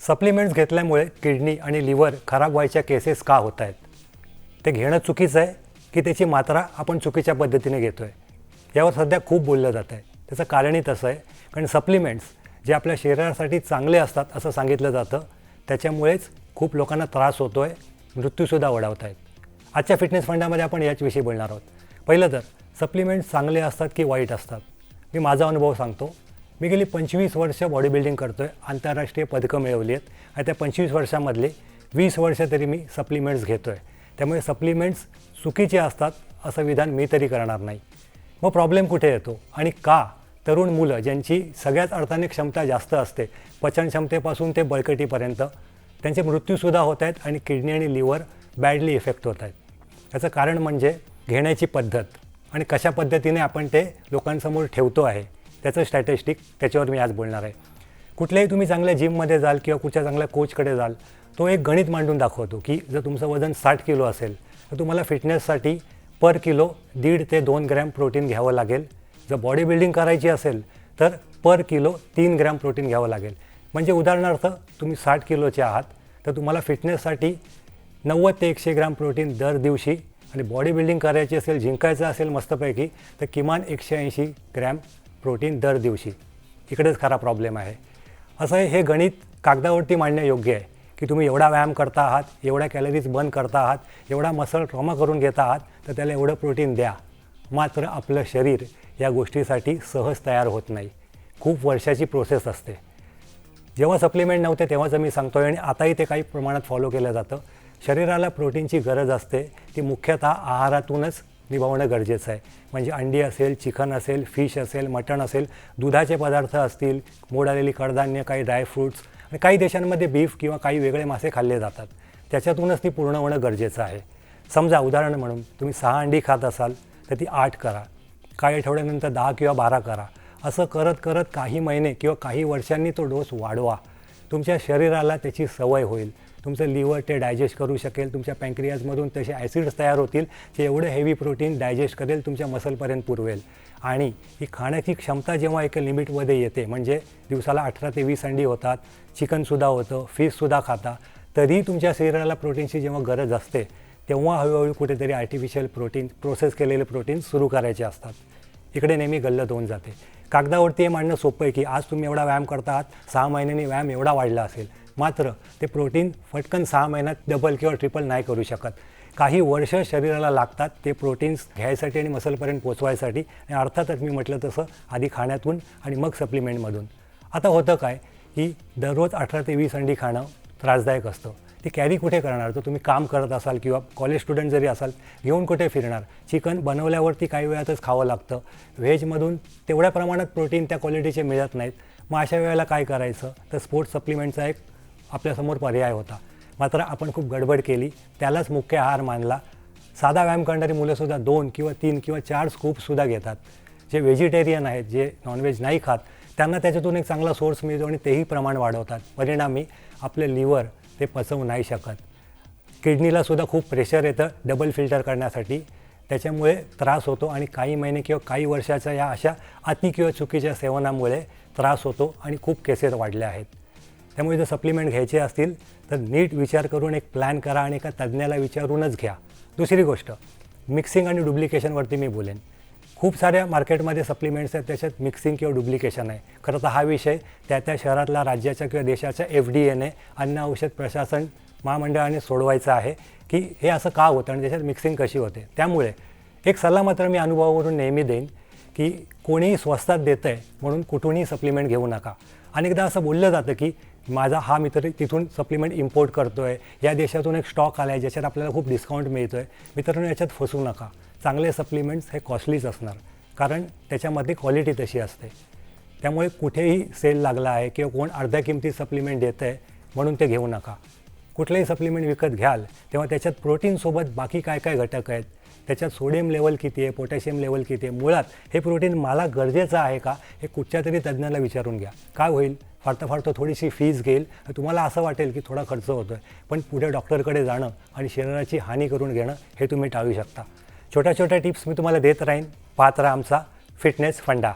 Supplements घेतल्यामुळे kidney आणि liver खराब व्हायच्या केसेस का होत आहेत? ते घेणं चुकीचं आहे की त्याची मात्रा आपण चुकीच्या पद्धतीने घेतो आहे, यावर सध्या खूप बोललं जातं आहे. त्याचं कारणही तसं आहे, कारण सप्लिमेंट्स जे आपल्या शरीरासाठी चांगले असतात असं सांगितलं जातं, त्याच्यामुळेच खूप लोकांना त्रास होतो आहे, मृत्यूसुद्धा ओढावत आहेत. आजच्या फिटनेस फंडामध्ये आपण याचविषयी बोलणार आहोत. पहिलं तर सप्लिमेंट्स चांगले असतात की वाईट असतात? मी माझा अनुभव सांगतो. मी गेली 25 वर्ष बॉडी बिल्डिंग करतो आहे, आंतरराष्ट्रीय पदकं मिळवली आहेत आणि त्या 25 वर्षामधले 20 वर्ष तरी मी सप्लिमेंट्स घेतो आहे. त्यामुळे सप्लिमेंट्स चुकीचे असतात असं विधान मी तरी करणार नाही. मग प्रॉब्लेम कुठे येतो आणि का? तरुण मुलं ज्यांची सगळ्याच अर्थाने क्षमता जास्त असते, पचनक्षमतेपासून ते बळकटीपर्यंत, त्यांचे मृत्यूसुद्धा होत आहेत आणि किडनी आणि लिव्हर बॅडली इफेक्ट होत आहेत. याचं कारण म्हणजे घेण्याची पद्धत आणि कशा पद्धतीने आपण ते लोकांसमोर ठेवतो आहे त्याचं स्टॅटिस्टिक, त्याच्यावर मी आज बोलणार आहे. कुठल्याही तुम्ही चांगल्या जिममध्ये जाल किंवा कुठच्या चांगल्या कोचकडे जाल, तो एक गणित मांडून दाखवतो की जर तुमचं वजन 60 किलो असेल तर तुम्हाला फिटनेससाठी पर किलो 1.5 ते 2 ग्रॅम प्रोटीन घ्यावं लागेल. जर बॉडी बिल्डिंग करायची असेल तर पर किलो 3 ग्रॅम प्रोटीन घ्यावं लागेल. म्हणजे उदाहरणार्थ तुम्ही 60 किलोचे आहात तर तुम्हाला फिटनेससाठी 90 ते 100 ग्रॅम प्रोटीन दर दिवशी, आणि बॉडी बिल्डिंग करायची असेल, जिंकायचं असेल मस्तपैकी, तर किमान 180 ग्रॅम प्रोटीन दर दिवशी. इकडेच खरा प्रॉब्लेम आहे. असं आहे, हे गणित कागदावरती मांडणे योग्य आहे की तुम्ही एवढा व्यायाम करता आहात, एवढ्या कॅलरीज बर्न करता आहात, एवढा मसल ट्रॉमा करून घेता आहात, तर त्याला एवढं प्रोटीन द्या. मात्र आपलं शरीर या गोष्टीसाठी सहज तयार होत नाही. खूप वर्षाची प्रोसेस असते. जेव्हा सप्लिमेंट नव्हते तेव्हाच मी सांगतो आहे आणि आताही ते काही प्रमाणात फॉलो केलं जातं. शरीराला प्रोटीनची गरज असते, ती मुख्यतः आहारातूनच निभावणं गरजेचं आहे. म्हणजे अंडी असेल, चिकन असेल, फिश असेल, मटण असेल, दुधाचे पदार्थ असतील, मोड आलेली कडधान्य, काही ड्रायफ्रूट्स, आणि काही देशांमध्ये बीफ किंवा काही वेगळे मासे खाल्ले जातात. त्याच्यातूनच ती पूर्ण होणं गरजेचं आहे. समजा उदाहरण म्हणून तुम्ही 6 अंडी खात असाल तर ती 8 करा, काही आठवड्यानंतर 10 किंवा 12 करा. असं करत करत काही महिने किंवा काही वर्षांनी तो डोस वाढवा. तुमच्या शरीराला त्याची सवय होईल. तुमचं लिव्हर ते डायजेस्ट करू शकेल. तुमच्या पँक्रियाजमधून तसे ॲसिड्स तयार होतील जे एवढं हेवी प्रोटीन डायजेस्ट करेल, तुमच्या मसलपर्यंत पुरवेल. आणि ही खाण्याची क्षमता जेव्हा एका लिमिटमध्ये येते, म्हणजे दिवसाला 18 ते 20 अंडी होतात, चिकनसुद्धा होतं, फिशसुद्धा खाता, तरी तुमच्या शरीराला प्रोटीनची जेव्हा गरज असते तेव्हा हळूहळू कुठेतरी आर्टिफिशियल प्रोटीन, प्रोसेस केलेले प्रोटीन सुरू करायचे असतात. इकडे नेहमी गल्लत होऊन जाते. कागदावरती हे मांडणं सोपं आहे की आज तुम्ही एवढा व्यायाम करता आहात, 6 महिन्यांनी व्यायाम एवढा वाढला असेल. मात्र ते प्रोटीन फटकन 6 महिन्यात डबल किंवा ट्रिपल नाही करू शकत. काही वर्ष शरीराला लागतात ते प्रोटीन्स घ्यायसाठी आणि मसलपर्यंत पोचवायसाठी. आणि अर्थातच मी म्हटलं तसं आधी खाण्यातून आणि मग सप्लिमेंटमधून. आता होतं काय की दररोज 18 ते 20 अंडी खाणं त्रासदायक असतं. ती कॅरी कुठे करणार? तर तुम्ही काम करत असाल किंवा कॉलेज स्टुडंट जरी असाल, घेऊन कुठे फिरणार? चिकन बनवल्यावरती काही वेळातच खावं लागतं. व्हेजमधून तेवढ्या प्रमाणात प्रोटीन त्या क्वालिटीचे मिळत नाहीत. मग अशा वेळेला काय करायचं? तर स्पोर्ट्स सप्लिमेंटचा एक आपल्यासमोर पर्याय होता. मात्र आपण खूप गडबड केली, त्यालाच मुख्य आहार मानला. साधा व्यायाम करणारी मुलंसुद्धा 2 किंवा 3 किंवा 4 स्कूपसुद्धा घेतात. जे व्हेजिटेरियन आहेत, जे नॉनव्हेज नाही खात, त्यांना त्याच्यातून एक चांगला सोर्स मिळतो आणि तेही प्रमाण वाढवतात. परिणामी आपले लिव्हर ते पचवू नाही शकत. किडनीलासुद्धा खूप प्रेशर येतं डबल फिल्टर करण्यासाठी. त्याच्यामुळे त्रास होतो आणि काही महिने किंवा काही वर्षाच्या या अशा अति किंवा चुकीच्या सेवनामुळे त्रास होतो आणि खूप केसेस वाढल्या आहेत. त्यामुळे जर सप्लिमेंट घ्यायचे असतील तर नीट विचार करून एक प्लॅन करा आणि एका तज्ज्ञाला विचारूनच घ्या. दुसरी गोष्ट, मिक्सिंग आणि डुप्लिकेशनवरती मी बोलेन. खूप साऱ्या मार्केटमध्ये सप्लिमेंट्स आहेत, त्याच्यात मिक्सिंग किंवा डुप्लिकेशन आहे. खरं तर हा विषय त्या शहरातला, राज्याच्या किंवा देशाच्या FDA अन्न औषध प्रशासन महामंडळाने सोडवायचं आहे की हे असं का होतं आणि त्याच्यात मिक्सिंग कशी होते. त्यामुळे एक सल्ला मात्र मी अनुभवावरून नेहमी देईन की कोणीही स्वस्तात देतं आहे म्हणून कुठूनही सप्लिमेंट घेऊ नका. अनेकदा असं बोललं जातं की माझा हा मित्र तिथून सप्लिमेंट इम्पोर्ट करतो आहे, या देशातून एक स्टॉक आला आहे ज्याच्यात आपल्याला खूप डिस्काउंट मिळतो आहे. मित्रांनो, याच्यात फसू नका. चांगले सप्लिमेंट्स हे कॉस्टलीच असणार, कारण त्याच्यामध्ये क्वालिटी तशी असते. त्यामुळे कुठेही सेल लागला आहे किंवा कोण अर्ध्या किमतीत सप्लिमेंट देतं आहे म्हणून ते घेऊ नका. कुठलंही सप्लिमेंट विकत घ्याल तेव्हा त्याच्यात प्रोटीनसोबत बाकी काय काय घटक आहेत, त्याच्यात सोडियम लेवल किती आहे, पोटॅशियम लेवल किती आहे, मुळात हे प्रोटीन मला गरजेचं आहे का, हे कुठच्या तरी तज्ज्ञाला विचारून घ्या. काय होईल, फार तर थोडीशी फीस घेईल, तुम्हाला असं वाटेल की थोडा खर्च होतो आहे, पण पुढे डॉक्टरकडे जाणं आणि शरीराची हानी करून घेणं हे तुम्ही टाळू शकता. छोट्या छोट्या टिप्स मी तुम्हाला देत राहीन. पाहत राहा आमचा फिटनेस फंडा.